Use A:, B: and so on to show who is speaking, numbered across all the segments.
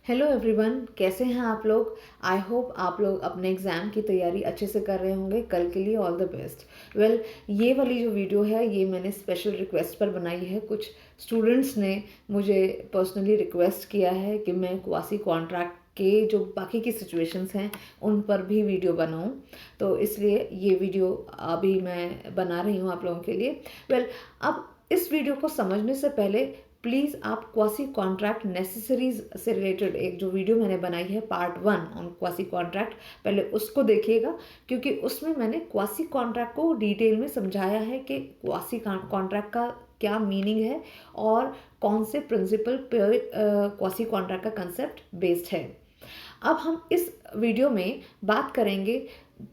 A: Hello everyone, कैसे हैं आप लोग। आई होप आप लोग अपने एग्ज़ाम की तैयारी अच्छे से कर रहे होंगे। कल के लिए ऑल द बेस्ट। वेल, ये वाली जो वीडियो है ये मैंने स्पेशल रिक्वेस्ट पर बनाई है। कुछ स्टूडेंट्स ने मुझे पर्सनली रिक्वेस्ट किया है कि मैं क्वासी कॉन्ट्रैक्ट के जो बाकी की सिचुएशंस हैं उन पर भी वीडियो बनाऊं, तो इसलिए ये वीडियो अभी मैं बना रही हूँ आप लोगों के लिए। वेल, अब इस वीडियो को समझने से पहले प्लीज़ आप क्वासी कॉन्ट्रैक्ट नेसेसरीज से रिलेटेड एक जो वीडियो मैंने बनाई है पार्ट 1 ऑन क्वासी कॉन्ट्रैक्ट, पहले उसको देखिएगा, क्योंकि उसमें मैंने क्वासी कॉन्ट्रैक्ट को डिटेल में समझाया है कि क्वासी कॉन्ट्रैक्ट का क्या मीनिंग है और कौन से प्रिंसिपल पे क्वासी कॉन्ट्रैक्ट का कंसेप्ट बेस्ड है। अब हम इस वीडियो में बात करेंगे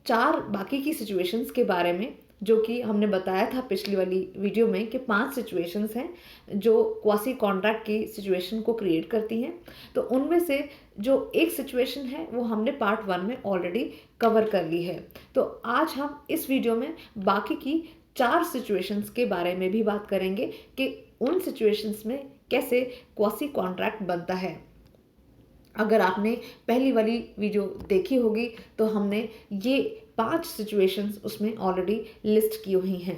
A: 4 बाकी की सिचुएशंस के बारे में, जो कि हमने बताया था पिछली वाली वीडियो में कि 5 सिचुएशंस हैं जो क्वासी कॉन्ट्रैक्ट की सिचुएशन को क्रिएट करती हैं। तो उनमें से जो एक सिचुएशन है वो हमने पार्ट 1 में ऑलरेडी कवर कर ली है। तो आज हम इस वीडियो में बाकी की 4 सिचुएशंस के बारे में भी बात करेंगे कि उन सिचुएशंस में कैसे क्वासी कॉन्ट्रैक्ट बनता है। अगर आपने पहली वाली वीडियो देखी होगी तो हमने ये 5 सिचुएशंस उसमें ऑलरेडी लिस्ट की हुई हैं।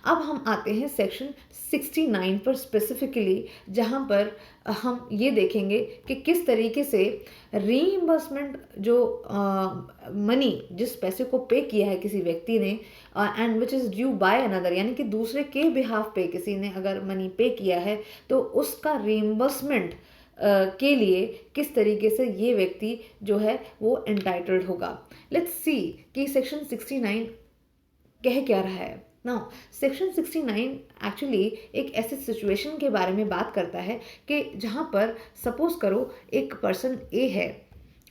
A: अब हम आते हैं सेक्शन 69 पर स्पेसिफिकली, जहाँ पर हम ये देखेंगे कि किस तरीके से रीइंबर्समेंट जो मनी जिस पैसे को पे किया है किसी व्यक्ति ने and which is due by another, यानी कि दूसरे के बिहाफ पे किसी ने अगर मनी पे किया है तो उसका रीइंबर्समेंट के लिए किस तरीके से ये व्यक्ति जो है वो एंटाइटल्ड होगा। लेट्स सी कि सेक्शन 69 कह क्या रहा है। नाउ सेक्शन 69 एक्चुअली एक ऐसे सिचुएशन के बारे में बात करता है कि जहाँ पर सपोज करो एक पर्सन ए है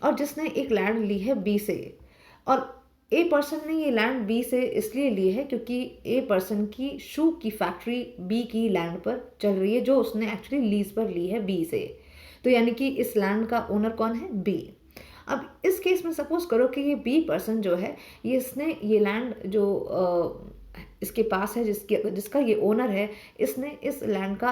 A: और जिसने एक लैंड ली है बी से, और ए पर्सन ने ये लैंड बी से इसलिए ली है क्योंकि ए पर्सन की शू की फैक्ट्री बी की लैंड पर चल रही है, जो उसने एक्चुअली लीज पर ली है बी से। तो यानी कि इस लैंड का ओनर कौन है? बी। अब इस केस में सपोज करो कि ये बी पर्सन जो है ये इसने ये लैंड जो इसके पास है, जिसका ये ओनर है, इसने इस लैंड का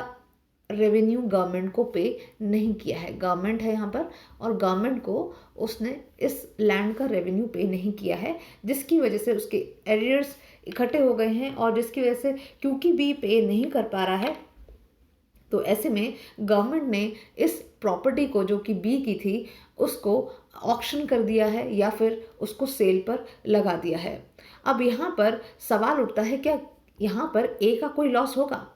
A: रेवेन्यू गवर्नमेंट को पे नहीं किया है। गवर्नमेंट है यहाँ पर और गवर्नमेंट को उसने इस लैंड का रेवेन्यू पे नहीं किया है, जिसकी वजह से उसके एरियर्स इकट्ठे हो गए हैं और जिसकी वजह से क्योंकि बी पे नहीं कर पा रहा है, तो ऐसे में गवर्नमेंट ने इस प्रॉपर्टी को जो कि बी की थी उसको ऑक्शन कर दिया है या फिर उसको सेल पर लगा दिया है। अब यहाँ पर सवाल उठता है, क्या यहाँ पर ए का कोई लॉस होगा?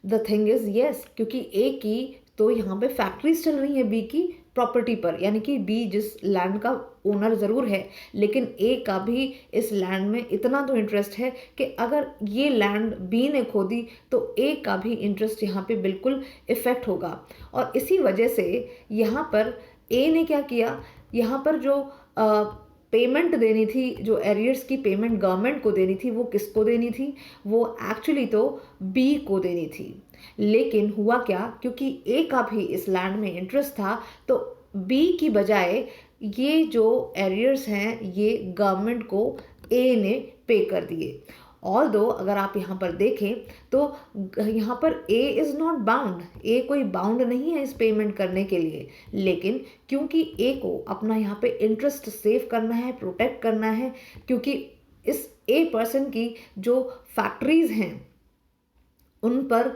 A: द थिंग इज येस, क्योंकि ए की तो यहाँ पे फैक्ट्रीज चल रही हैं बी की प्रॉपर्टी पर, यानी कि बी जिस लैंड का ओनर ज़रूर है, लेकिन ए का भी इस लैंड में इतना तो इंटरेस्ट है कि अगर ये लैंड बी ने खो दी तो ए का भी इंटरेस्ट यहाँ पे बिल्कुल इफ़ेक्ट होगा। और इसी वजह से यहाँ पर ए ने क्या किया, यहाँ पर जो पेमेंट देनी थी, जो एरियर्स की पेमेंट गवर्नमेंट को देनी थी, वो किसको देनी थी? वो एक्चुअली तो बी को देनी थी। लेकिन हुआ क्या, क्योंकि ए का भी इस लैंड में इंटरेस्ट था, तो बी की बजाय ये जो एरियर्स हैं ये गवर्नमेंट को ए ने पे कर दिए। ऑल दो अगर आप यहाँ पर देखें तो यहाँ पर ए इज़ नॉट बाउंड, ए कोई बाउंड नहीं है इस पेमेंट करने के लिए, लेकिन क्योंकि ए को अपना यहाँ पे इंटरेस्ट सेव करना है, प्रोटेक्ट करना है, क्योंकि इस ए पर्सन की जो फैक्ट्रीज हैं उन पर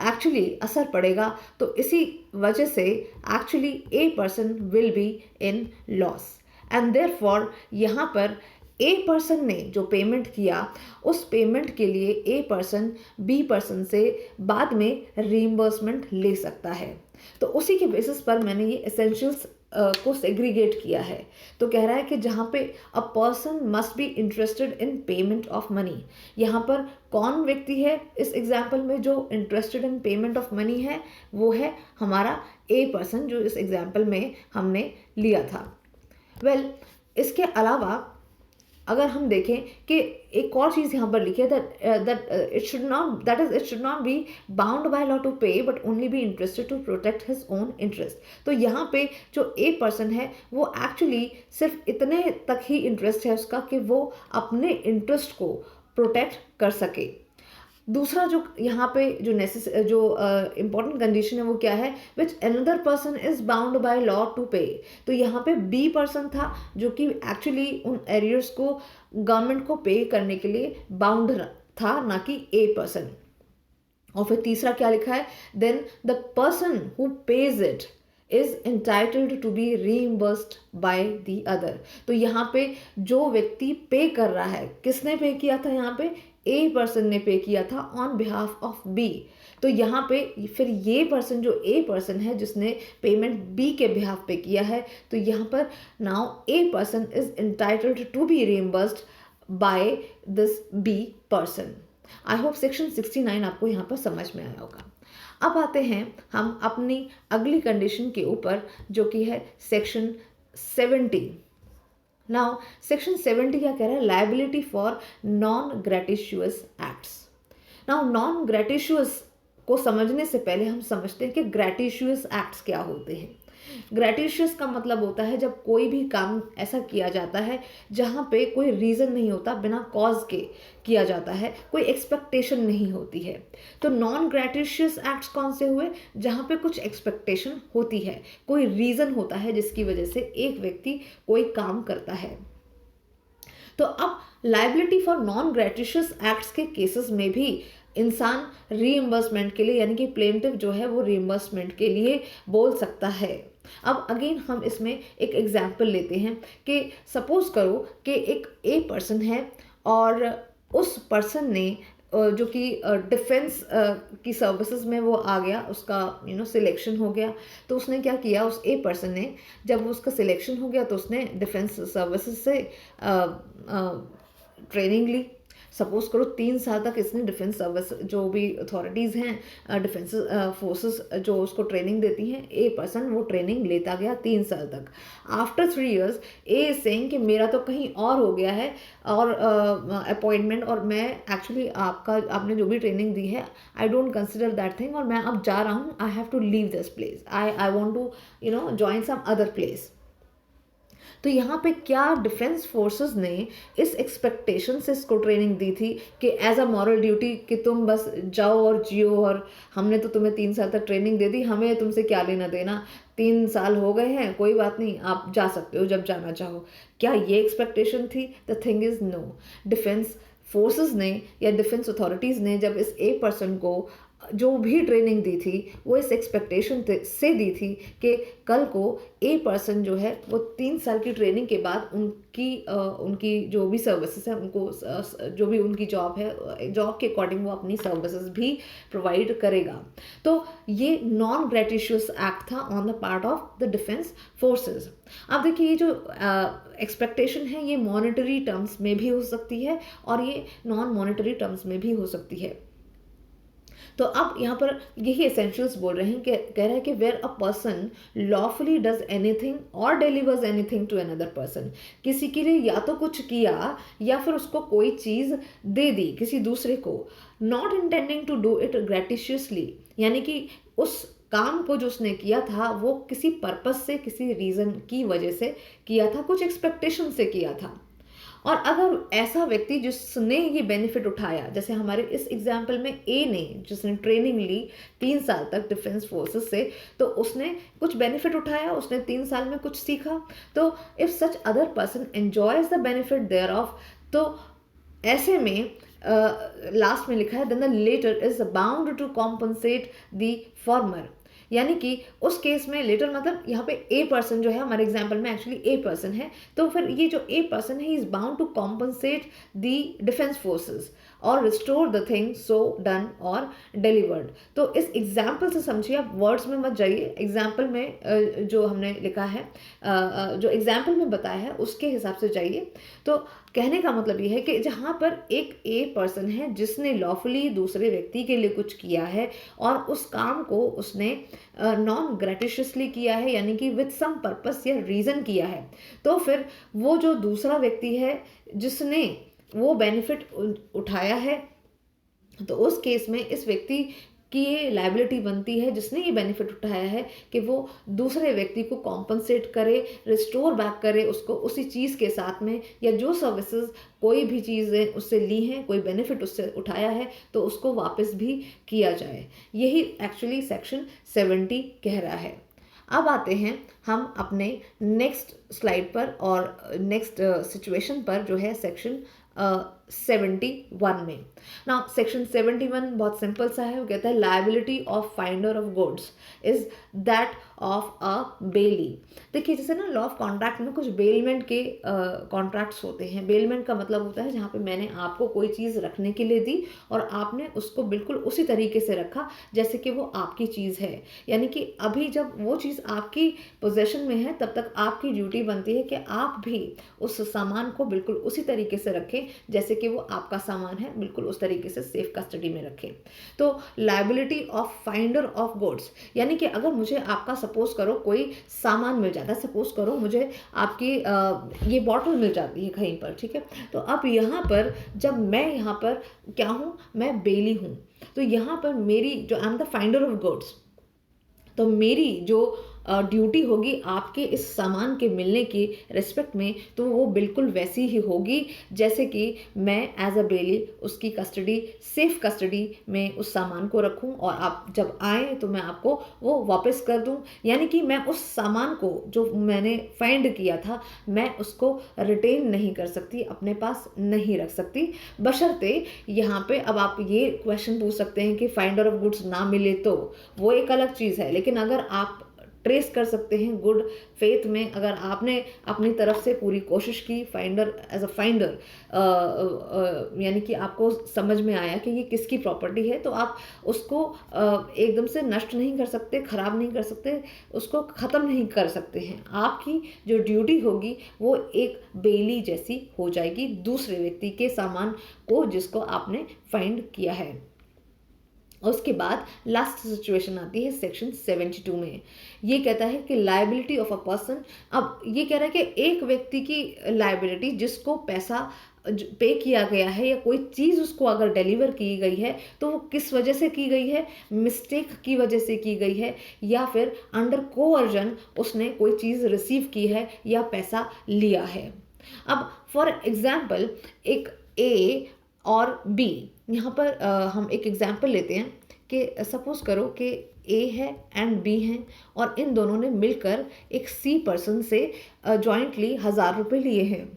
A: एक्चुअली असर पड़ेगा, तो इसी वजह से actually a person will be in loss and therefore यहाँ पर ए पर्सन ने जो पेमेंट किया उस पेमेंट के लिए ए पर्सन बी पर्सन से बाद में रीइंबर्समेंट ले सकता है। तो उसी के बेसिस पर मैंने ये एसेंशियल्स को सेग्रीगेट किया है। तो कह रहा है कि जहाँ पे a person must be interested in payment of money, यहाँ पर कौन व्यक्ति है इस एग्जाम्पल में जो interested in payment of money है? वो है हमारा ए पर्सन जो इस एग्जाम्पल में हमने लिया था। वेल, इसके अलावा अगर हम देखें कि एक और चीज़ यहाँ पर लिखी है that it should not be bound by law to pay but only be interested to protect his own interest. तो यहाँ पे जो ए पर्सन है वो एक्चुअली सिर्फ इतने तक ही इंटरेस्ट है उसका कि वो अपने इंटरेस्ट को प्रोटेक्ट कर सके। दूसरा जो यहाँ पे जो इम्पोर्टेंट कंडीशन है वो क्या है, which another person is bound by law to pay. तो यहाँ पे बी पर्सन था जो कि एक्चुअली उन एरियर्स को गवर्नमेंट को पे करने के लिए बाउंड था, ना कि ए पर्सन। और फिर तीसरा क्या लिखा है, then the person who pays it is entitled to be reimbursed by the other. तो यहाँ पे जो व्यक्ति पे कर रहा है, किसने पे किया था, यहाँ पे ए पर्सन ने पे किया था ऑन बिहाफ ऑफ बी। तो यहाँ पे फिर ये पर्सन जो ए पर्सन है जिसने पेमेंट बी के बिहाफ पे किया है, तो यहाँ पर now a person is entitled to be reimbursed by this B person. I hope section 69 आपको यहाँ पर समझ में आया होगा। अब आते हैं हम अपनी अगली कंडीशन के ऊपर जो कि है सेक्शन 70। नाउ सेक्शन 70 क्या कह रहा है, liability for non gratuitous acts. Now non gratuitous को समझने से पहले हम समझते हैं कि ग्रेटिशियस एक्ट्स क्या होते हैं। ग्रेटिशियस का मतलब होता है जब कोई भी काम ऐसा किया जाता है जहाँ पे कोई रीज़न नहीं होता, बिना कॉज के किया जाता है, कोई एक्सपेक्टेशन नहीं होती है। तो नॉन ग्रेटिशियस एक्ट्स कौन से हुए, जहाँ पे कुछ एक्सपेक्टेशन होती है, कोई रीज़न होता है जिसकी वजह से एक व्यक्ति कोई काम करता है। तो अब liability for non gratuitous acts के केसेस में भी इंसान रीइंबर्समेंट के लिए, यानी कि प्लेंटिव जो है वो रीइंबर्समेंट के लिए बोल सकता है। अब अगेन हम इसमें एक एग्जाम्पल लेते हैं कि सपोज करो कि एक ए पर्सन है और उस पर्सन ने जो कि डिफेंस की सर्विसेज में वो आ गया, उसका सिलेक्शन हो गया। तो उसने क्या किया, उस ए पर्सन ने जब उसका सिलेक्शन हो गया तो उसने डिफेंस सर्विसेज से ट्रेनिंग ली। सपोज करो 3 साल तक इसने डिफेंस सर्विस जो भी अथॉरिटीज़ हैं, डिफेंस फोर्सेस जो उसको ट्रेनिंग देती हैं, ए पर्सन वो ट्रेनिंग लेता गया 3 साल तक। After 3 years A is saying कि मेरा तो कहीं और हो गया है और अपॉइंटमेंट, और मैं एक्चुअली आपने जो भी ट्रेनिंग दी है I don't consider that thing, और मैं अब जा रहा हूँ, I have to leave this place, I want to join some other place. तो यहाँ पे क्या डिफेंस फोर्सेस ने इस एक्सपेक्टेशन से इसको ट्रेनिंग दी थी कि एज अ मॉरल ड्यूटी कि तुम बस जाओ और जियो, और हमने तो तुम्हें 3 साल तक ट्रेनिंग दे दी, हमें तुमसे क्या लेना देना, 3 साल हो गए हैं, कोई बात नहीं, आप जा सकते हो जब जाना चाहो। क्या ये एक्सपेक्टेशन थी? The thing is no. Defence forces ने या डिफेंस अथॉरिटीज़ ने जब इस ए पर्सन को जो भी ट्रेनिंग दी थी वो इस एक्सपेक्टेशन से दी थी कि कल को ए पर्सन जो है वो 3 साल की ट्रेनिंग के बाद उनकी जो भी सर्विसेज है, उनको जो भी उनकी जॉब है, जॉब के अकॉर्डिंग वो अपनी सर्विसेज भी प्रोवाइड करेगा। तो ये नॉन ग्रेटिशियस एक्ट था on the part of the defence forces. अब देखिए ये जो एक्सपेक्टेशन है ये मॉनेटरी टर्म्स में भी हो सकती है और ये नॉन मॉनेटरी टर्म्स में भी हो सकती है। तो अब यहाँ पर यही एसेंशियल्स बोल रहे हैं कि कह रहा है कि where a person lawfully does anything और delivers anything to another person, किसी के लिए या तो कुछ किया या फिर उसको कोई चीज़ दे दी किसी दूसरे को, not intending to do it gratuitously, यानी कि उस काम को जो उसने किया था वो किसी पर्पस से, किसी रीज़न की वजह से किया था, कुछ एक्सपेक्टेशन से किया था। और अगर ऐसा व्यक्ति जिसने ये बेनिफिट उठाया, जैसे हमारे इस एग्जाम्पल में ए ने जिसने ट्रेनिंग ली 3 साल तक डिफेंस फोर्सेस से, तो उसने कुछ बेनिफिट उठाया, उसने 3 साल में कुछ सीखा। तो if such other person enjoys the benefit thereof, तो ऐसे में लास्ट में लिखा है then the latter is bound to compensate the former, यानी कि उस केस में लेटर मतलब यहाँ पे ए पर्सन जो है, हमारे एग्जाम्पल में एक्चुअली ए पर्सन है, तो फिर ये जो ए पर्सन है is bound to compensate the defence forces और restore the thing so done और डिलीवर्ड। तो इस एग्जाम्पल से समझिए, आप वर्ड्स में मत जाइए, एग्जाम्पल में जो हमने लिखा है, जो एग्जाम्पल में बताया है उसके हिसाब से जाइए। तो कहने का मतलब ये है कि जहाँ पर एक ए पर्सन है जिसने लॉफुली दूसरे व्यक्ति के लिए कुछ किया है और उस काम को उसने नॉन ग्रेटिशियसली किया है, यानी कि विद सम पर्पस या रीज़न किया है, तो फिर वो जो दूसरा व्यक्ति है जिसने वो बेनिफिट उठाया है, तो उस केस में इस व्यक्ति कि ये लायबिलिटी बनती है जिसने ये बेनिफिट उठाया है कि वो दूसरे व्यक्ति को कॉम्पनसेट करे, रिस्टोर बैक करे उसको उसी चीज़ के साथ में, या जो सर्विसेज कोई भी चीज़ें उससे ली हैं, कोई बेनिफिट उससे उठाया है तो उसको वापस भी किया जाए। यही एक्चुअली सेक्शन 70 कह रहा है। अब आते हैं हम अपने नेक्स्ट स्लाइड पर और नेक्स्ट सिचुएशन पर, जो है सेक्शन 71 में। ना सेक्शन 71 बहुत सिंपल सा है। वो कहता है liability of finder of goods is that of a bailee. देखिए जैसे ना लॉ ऑफ कॉन्ट्रैक्ट में कुछ बेलमेंट के कॉन्ट्रैक्ट्स होते हैं। बेलमेंट का मतलब होता है जहाँ पे मैंने आपको कोई चीज़ रखने के लिए दी और आपने उसको बिल्कुल उसी तरीके से रखा जैसे कि वो आपकी चीज़ है। यानी कि अभी जब वो चीज़ आपकी पोजेशन में है तब तक आपकी ड्यूटी बनती है कि आप भी उस सामान को बिल्कुल उसी तरीके से रखें जैसे कि वो आपका सामान है, बिल्कुल उस तरीके से सेफ कस्टडी में रखें। तो liability of finder of goods, यानी कि अगर मुझे आपका सपोज करो कोई सामान मिल जाता है, सपोज करो मुझे आपकी ये बॉटल मिल जाती है कहीं पर, ठीक है। तो अब यहाँ पर जब मैं यहाँ पर क्या हूँ, मैं बेली हूँ, तो यहाँ पर मेरी जो I am the finder of goods, तो मेरी जो ड्यूटी होगी आपके इस सामान के मिलने की रिस्पेक्ट में, तो वो बिल्कुल वैसी ही होगी जैसे कि मैं एज अ बेली उसकी कस्टडी, सेफ कस्टडी में उस सामान को रखूं और आप जब आए तो मैं आपको वो वापस कर दूं। यानी कि मैं उस सामान को जो मैंने फाइंड किया था मैं उसको रिटेन नहीं कर सकती, अपने पास नहीं रख सकती, बशर्ते यहाँ पे अब आप ये क्वेश्चन पूछ सकते हैं कि फाइंडर ऑफ गुड्स ना मिले तो वो एक अलग चीज़ है। लेकिन अगर आप ट्रेस कर सकते हैं गुड फेथ में, अगर आपने अपनी तरफ से पूरी कोशिश की फाइंडर एज अ फाइंडर, यानी कि आपको समझ में आया कि ये किसकी प्रॉपर्टी है, तो आप उसको एकदम से नष्ट नहीं कर सकते, ख़राब नहीं कर सकते, उसको ख़त्म नहीं कर सकते हैं। आपकी जो ड्यूटी होगी वो एक बेली जैसी हो जाएगी दूसरे व्यक्ति के सामान को जिसको आपने फाइंड किया है। उसके बाद लास्ट सिचुएशन आती है सेक्शन 72 में। ये कहता है कि लायबिलिटी ऑफ अ पर्सन, अब ये कह रहा है कि एक व्यक्ति की लायबिलिटी जिसको पैसा पे किया गया है या कोई चीज़ उसको अगर डिलीवर की गई है तो वो किस वजह से की गई है, मिस्टेक की वजह से की गई है या फिर अंडर कोअर्जन उसने कोई चीज़ रिसीव की है या पैसा लिया है। अब फॉर एग्जाम्पल एक ए और बी, यहाँ पर हम एक एग्जाम्पल लेते हैं कि सपोज करो कि ए है एंड बी हैं और इन दोनों ने मिलकर एक सी पर्सन से जॉइंटली 1000 रुपये लिए हैं।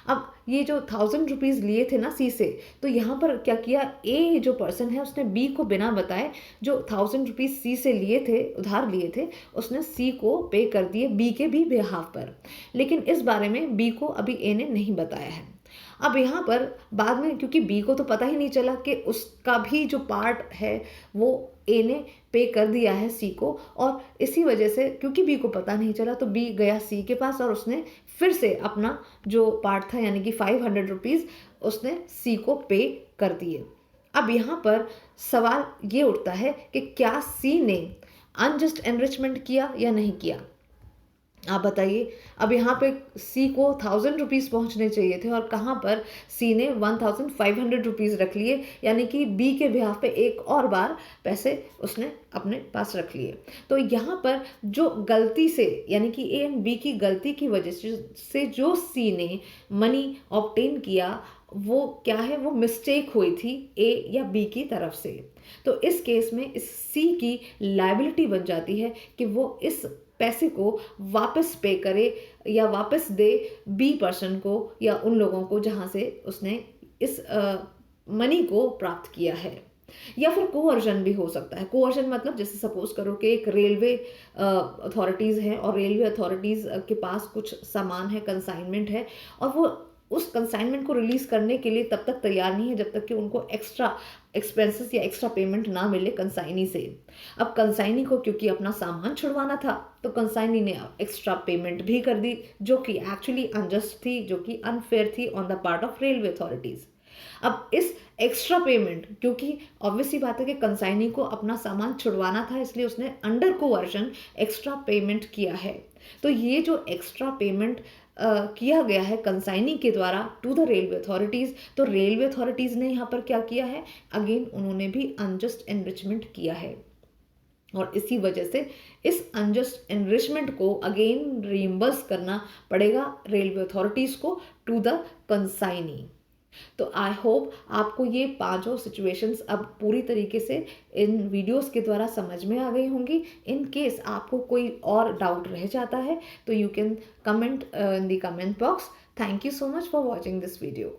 A: अब ये जो 1000 रुपीज़ लिए थे ना सी से, तो यहाँ पर क्या किया, ए जो पर्सन है उसने बी को बिना बताए जो 1000 रुपीज़ सी से लिए थे, उधार लिए थे, उसने सी को पे कर दिए बी के भी बिहाफ पर। लेकिन इस बारे में बी को अभी ए ने नहीं बताया है। अब यहाँ पर बाद में क्योंकि बी को तो पता ही नहीं चला कि उसका भी जो पार्ट है वो ए ने पे कर दिया है सी को, और इसी वजह से क्योंकि बी को पता नहीं चला तो बी गया सी के पास और उसने फिर से अपना जो पार्ट था यानी कि 500 रुपीज़ उसने सी को पे कर दिए। अब यहाँ पर सवाल ये उठता है कि क्या सी ने अनजस्ट एनरिचमेंट किया या नहीं किया, आप बताइए। अब यहाँ पे सी को 1000 रुपीज़ पहुँचने चाहिए थे और कहाँ पर सी ने 1500 रुपीज़ रख लिए, यानी कि बी के बिहाफ पे एक और बार पैसे उसने अपने पास रख लिए। तो यहाँ पर जो गलती से यानी कि ए एंड बी की गलती की वजह से जो सी ने मनी ऑब्टेन किया वो क्या है, वो मिस्टेक हुई थी ए या बी की तरफ से। तो इस केस में इस सी की लायबिलिटी बन जाती है कि वो इस पैसे को वापस पे करे या वापस दे बी पर्सन को या उन लोगों को जहाँ से उसने इस मनी को प्राप्त किया है। या फिर कोअर्जन भी हो सकता है। कोअर्जन मतलब जैसे सपोज करो कि एक रेलवे अथॉरिटीज़ हैं और रेलवे अथॉरिटीज़ के पास कुछ सामान है, कंसाइनमेंट है, और वो उस कंसाइनमेंट को रिलीज़ करने के लिए तब तक तैयार नहीं है जब तक कि उनको एक्स्ट्रा एक्सपेंसेस या एक्स्ट्रा पेमेंट ना मिले कंसाइनी से। अब कंसाइनी को क्योंकि अपना सामान छुड़वाना था तो कंसाइनी ने एक्स्ट्रा पेमेंट भी कर दी जो कि एक्चुअली अनजस्ट थी, जो कि अनफेयर थी on the part of railway authorities. अब इस एक्स्ट्रा पेमेंट, क्योंकि ऑब्वियसली बात है कि कंसाइनी को अपना सामान छुड़वाना था इसलिए उसने अंडर कोअर्जन एक्स्ट्रा पेमेंट किया है। तो ये जो एक्स्ट्रा पेमेंट किया गया है कंसाइनी के द्वारा टू द रेलवे अथॉरिटीज़, तो रेलवे अथॉरिटीज़ ने यहाँ पर क्या किया है, अगेन उन्होंने भी अनजस्ट एनरिचमेंट किया है और इसी वजह से इस अनजस्ट एनरिचमेंट को अगेन रिइम्बर्स करना पड़ेगा रेलवे अथॉरिटीज़ को टू द कंसाइनी। तो आई होप आपको ये पांचों सिचुएशंस अब पूरी तरीके से इन वीडियोस के द्वारा समझ में आ गई होंगी। इन केस आपको कोई और डाउट रह जाता है तो you can comment in the comment box. Thank you so much for watching this video.